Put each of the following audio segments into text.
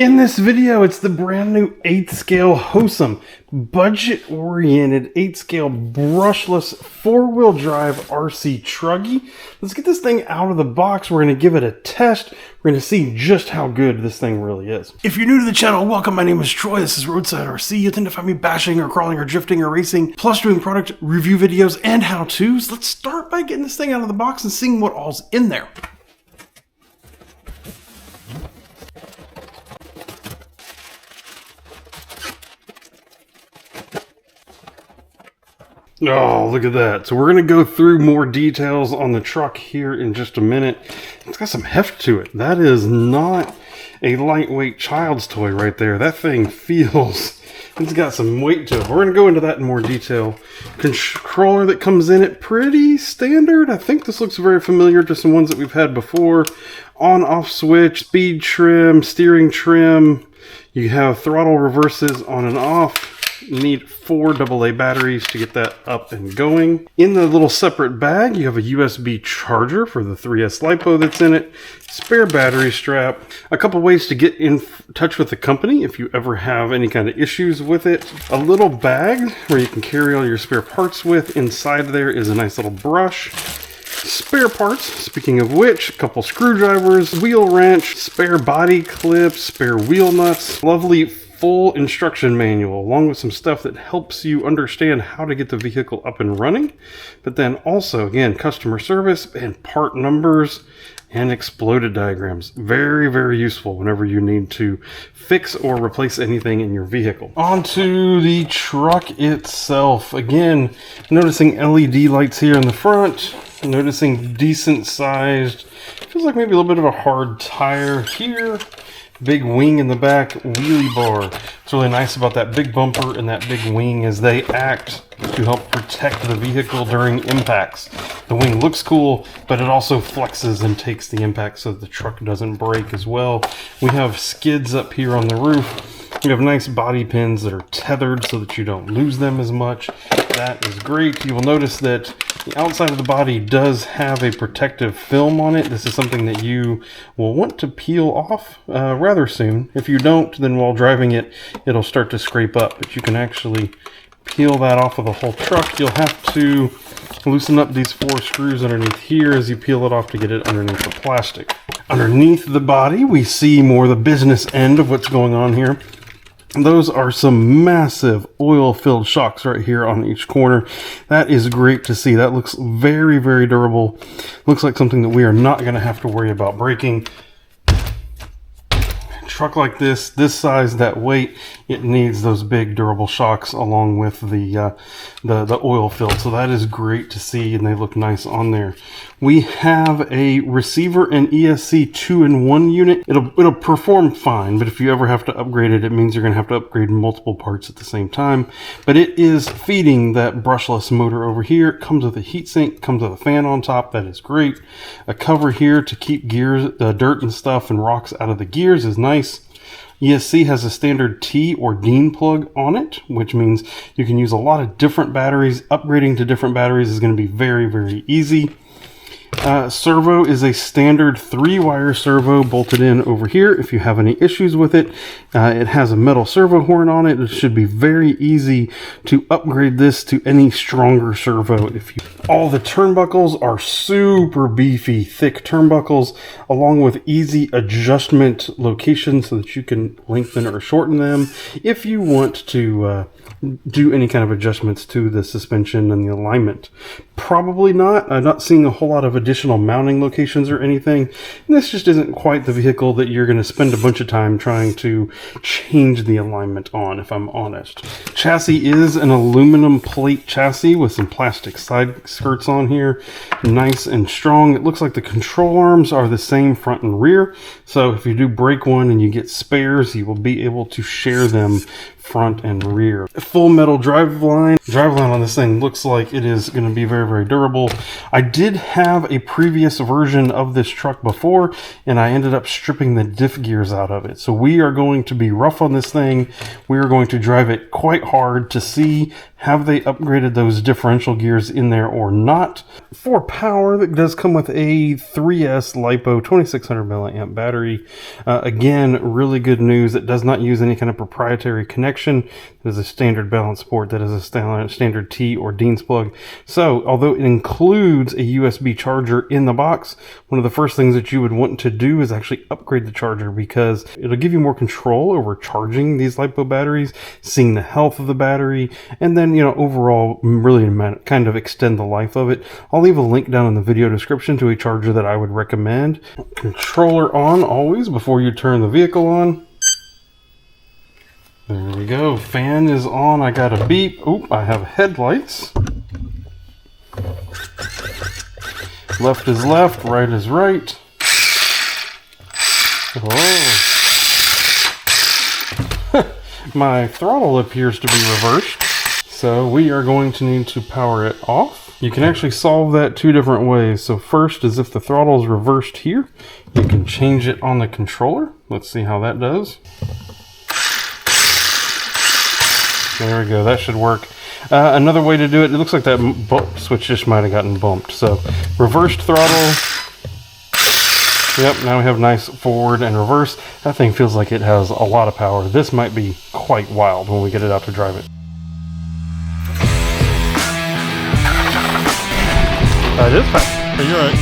In this video, it's the brand new 8th scale Hosim budget-oriented 8th scale brushless 4-wheel drive RC truggy. Let's get this thing out of the box. We're going to give it a test. We're going to see just how good this thing really is. If you're new to the channel, welcome. My name is Troy. This is Roadside RC. You tend to find me bashing or crawling or drifting or racing, plus doing product review videos and how-tos. Let's start by getting this thing out of the box and seeing what all's in there. Oh, look at that. So we're going to go through more details on the truck here in just a minute. It's got some heft to it. That is not a lightweight child's toy right there. That thing feels, it's got some weight to it. We're going to go into that in more detail. Controller that comes in it, pretty standard. I think this looks very familiar to some ones that we've had before. On-off switch, speed trim, steering trim. You have throttle reverses on and off. You need 4 AA batteries to get that up and going. In the little separate bag, you have a USB charger for the 3S LiPo that's in it, spare battery strap, a couple ways to get in touch with the company if you ever have any kind of issues with it, a little bag where you can carry all your spare parts with. Inside there is a nice little brush. Spare parts, speaking of which, a couple screwdrivers, wheel wrench, spare body clips, spare wheel nuts, lovely full instruction manual, along with some stuff that helps you understand how to get the vehicle up and running. But then also, again, customer service and part numbers and exploded diagrams. Very, very useful whenever you need to fix or replace anything in your vehicle. Onto the truck itself. Again, noticing LED lights here in the front, noticing decent sized, feels like maybe a little bit of a hard tire here. Big wing in the back, wheelie bar. What's really nice about that big bumper and that big wing is they act to help protect the vehicle during impacts. The wing looks cool, but it also flexes and takes the impact so that the truck doesn't break as well. We have skids up here on the roof. We have nice body pins that are tethered so that you don't lose them as much. That is great. You will notice that the outside of the body does have a protective film on it. This is something that you will want to peel off rather soon. If you don't, then while driving it, it'll start to scrape up. But you can actually peel that off of the whole truck. You'll have to loosen up these 4 screws underneath here as you peel it off to get it underneath the plastic. Underneath the body, we see more the business end of what's going on here. Those are some massive oil-filled shocks right here on each corner. That is great to see. That looks very, very durable. Looks like something that we are not going to have to worry about breaking. Truck like this size, that weight, it needs those big durable shocks along with the oil fill. So that is great to see, and they look nice on there. We have a receiver and ESC 2-in-1 unit. It'll perform fine, but if you ever have to upgrade it, it means you're going to have to upgrade multiple parts at the same time. But it is feeding that brushless motor over here. It comes with a heatsink, comes with a fan on top. That is great. A cover here to keep gears, dirt and stuff and rocks out of the gears is nice. ESC has a standard T or DIN plug on it, which means you can use a lot of different batteries. Upgrading to different batteries is going to be very, very easy. Servo is a standard 3-wire servo bolted in over here. If you have any issues with it, it has a metal servo horn on it. It should be very easy to upgrade this to any stronger servo. All the turnbuckles are super beefy, thick turnbuckles, along with easy adjustment locations so that you can lengthen or shorten them if you want to do any kind of adjustments to the suspension and the alignment. Probably not. I'm not seeing a whole lot of additional mounting locations or anything. And this just isn't quite the vehicle that you're going to spend a bunch of time trying to change the alignment on, if I'm honest. Chassis is an aluminum plate chassis with some plastic side skirts on here. Nice and strong. It looks like the control arms are the same front and rear. So if you do break one and you get spares, you will be able to share them front and rear. full metal driveline. Driveline on this thing looks like it is going to be very, very durable. I did have a previous version of this truck before, and I ended up stripping the diff gears out of it. So we are going to be rough on this thing. We are going to drive it quite hard to see have they upgraded those differential gears in there or not. For power, that does come with a 3S LiPo 2600 milliamp battery. Again, really good news. It does not use any kind of proprietary connection. It is a standard balance port that is a standard T or Dean's plug. So, although it includes a USB charger in the box, one of the first things that you would want to do is actually upgrade the charger, because it'll give you more control over charging these LiPo batteries, seeing the health of the battery, and then, you know, overall really kind of extend the life of it. I'll leave a link down in the video description to a charger that I would recommend. Controller on always before you turn the vehicle on. There we go. Fan is on. I got a beep. Oop, I have headlights. Left is left, right is right. Oh. My throttle appears to be reversed. So we are going to need to power it off. You can actually solve that two different ways. So first is if the throttle is reversed here, you can change it on the controller. Let's see how that does. There we go, that should work. Another way to do it, it looks like that bump switch just might have gotten bumped. So reversed throttle. Yep, now we have nice forward and reverse. That thing feels like it has a lot of power. This might be quite wild when we get it out to drive it. That is fast. Oh, you're right.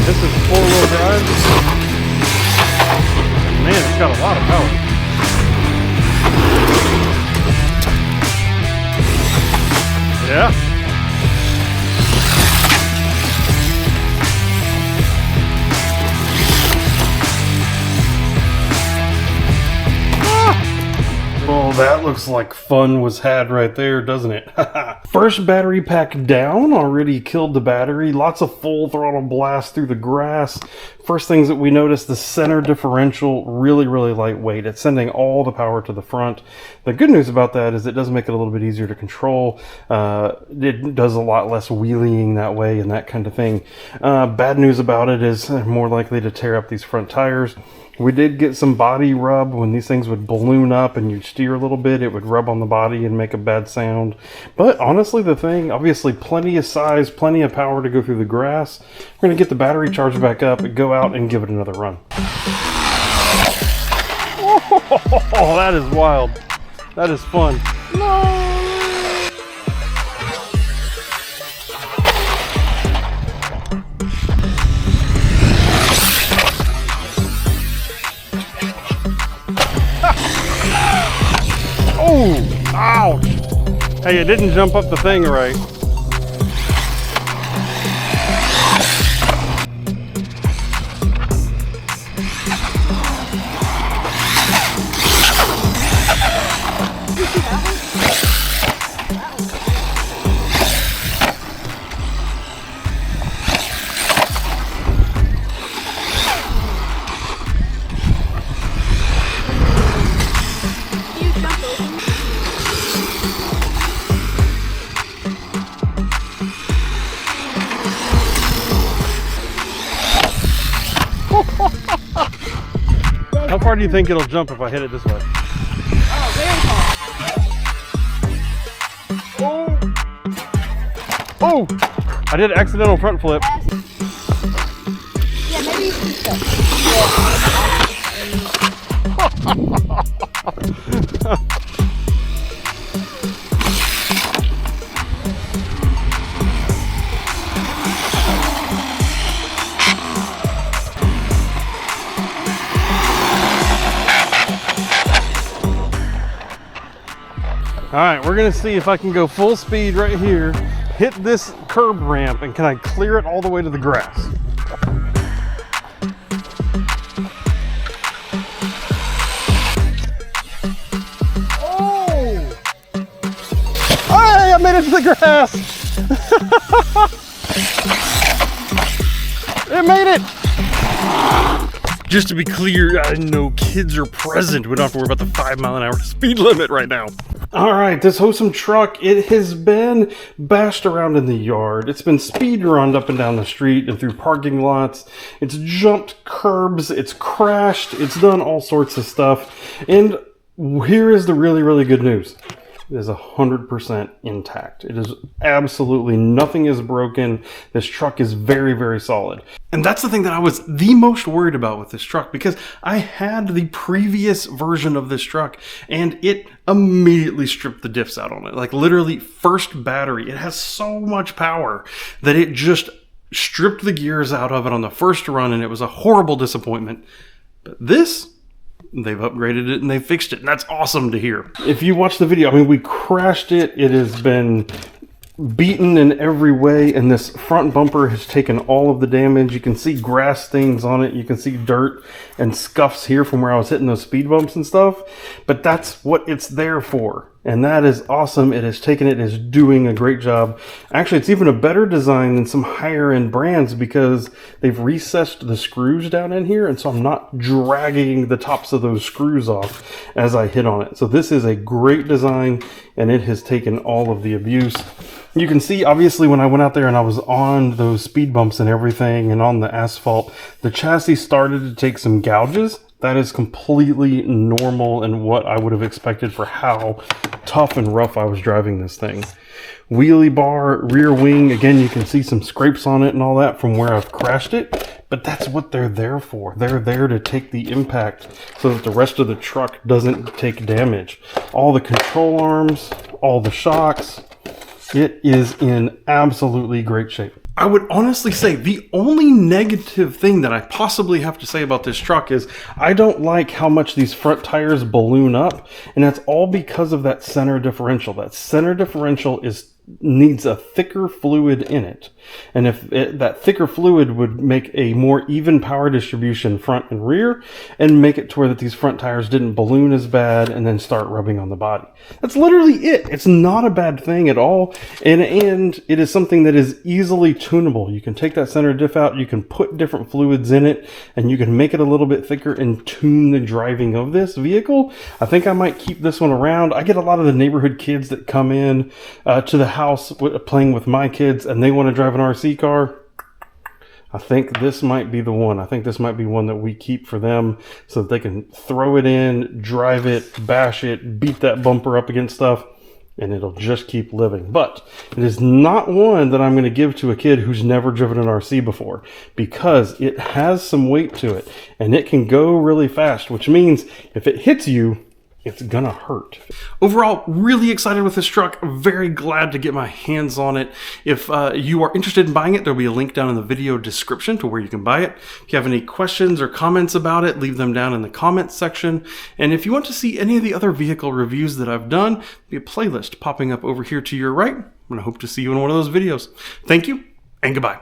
This is four-wheel drive. Man, it's got a lot of power. Yeah. Well, that looks like fun was had right there, doesn't it? First battery pack down, already killed the battery. Lots of full throttle blast through the grass. First things that we noticed, the center differential, really, really lightweight. It's sending all the power to the front. The good news about that is it does make it a little bit easier to control. It does a lot less wheeling that way and that kind of thing. Bad news about it is more likely to tear up these front tires. We did get some body rub when these things would balloon up and you'd steer a little bit. It would rub on the body and make a bad sound. But honestly, the thing, obviously plenty of size, plenty of power to go through the grass. We're going to get the battery charged back up and go out and give it another run. Oh, that is wild. That is fun. No! Oh, ouch. Hey, it didn't jump up the thing right. How far do you think it'll jump if I hit it this way? Oh, very far. Oh! I did an accidental front flip. Yeah, maybe you can stop. All right, we're gonna see if I can go full speed right here, hit this curb ramp, and can I clear it all the way to the grass? Oh! Hey, I made it to the grass! It made it! Just to be clear, I know kids are present. We don't have to worry about the 5-mile-an-hour speed limit right now. All right, this Hosim truck, it has been bashed around in the yard. It's been speed runned up and down the street and through parking lots. It's jumped curbs. It's crashed. It's done all sorts of stuff. And here is the really, really good news. It is 100% intact. It is absolutely nothing is broken. This truck is very, very solid. And that's the thing that I was the most worried about with this truck, because I had the previous version of this truck and it immediately stripped the diffs out on it. Like literally first battery. It has so much power that it just stripped the gears out of it on the first run, and it was a horrible disappointment. But this, they've upgraded it and they fixed it, and that's awesome to hear. If you watch the video, I mean, we crashed it. It has been beaten in every way, and this front bumper has taken all of the damage. You can see grass stains on it. You can see dirt and scuffs here from where I was hitting those speed bumps and stuff, but that's what it's there for. And that is awesome. It has taken it, is doing a great job. Actually, it's even a better design than some higher end brands because they've recessed the screws down in here. And so I'm not dragging the tops of those screws off as I hit on it. So this is a great design, and it has taken all of the abuse. You can see, obviously, when I went out there and I was on those speed bumps and everything and on the asphalt, the chassis started to take some gouges. That is completely normal and what I would have expected for how tough and rough I was driving this thing. Wheelie bar, rear wing, again, you can see some scrapes on it and all that from where I've crashed it, but that's what they're there for. They're there to take the impact so that the rest of the truck doesn't take damage. All the control arms, all the shocks, it is in absolutely great shape. I would honestly say the only negative thing that I possibly have to say about this truck is I don't like how much these front tires balloon up, and that's all because of that center differential. That center differential needs a thicker fluid in it, and if that thicker fluid would make a more even power distribution front and rear and make it to where that these front tires didn't balloon as bad and then start rubbing on the body. That's literally it. It's not a bad thing at all, and it is something that is easily tunable. You can take that center diff out, you can put different fluids in it, and you can make it a little bit thicker and tune the driving of this vehicle. I think I might keep this one around. I get a lot of the neighborhood kids that come in to the house playing with my kids, and they want to drive an RC car. I think this might be the one. I think this might be one that we keep for them so that they can throw it in, drive it, bash it, beat that bumper up against stuff, and it'll just keep living. But it is not one that I'm going to give to a kid who's never driven an RC before, because it has some weight to it and it can go really fast, which means if it hits you, it's gonna hurt. Overall, really excited with this truck. Very glad to get my hands on it. If you are interested in buying it, there'll be a link down in the video description to where you can buy it. If you have any questions or comments about it, leave them down in the comments section. And if you want to see any of the other vehicle reviews that I've done, there'll be a playlist popping up over here to your right. I'm gonna hope to see you in one of those videos. Thank you, and goodbye.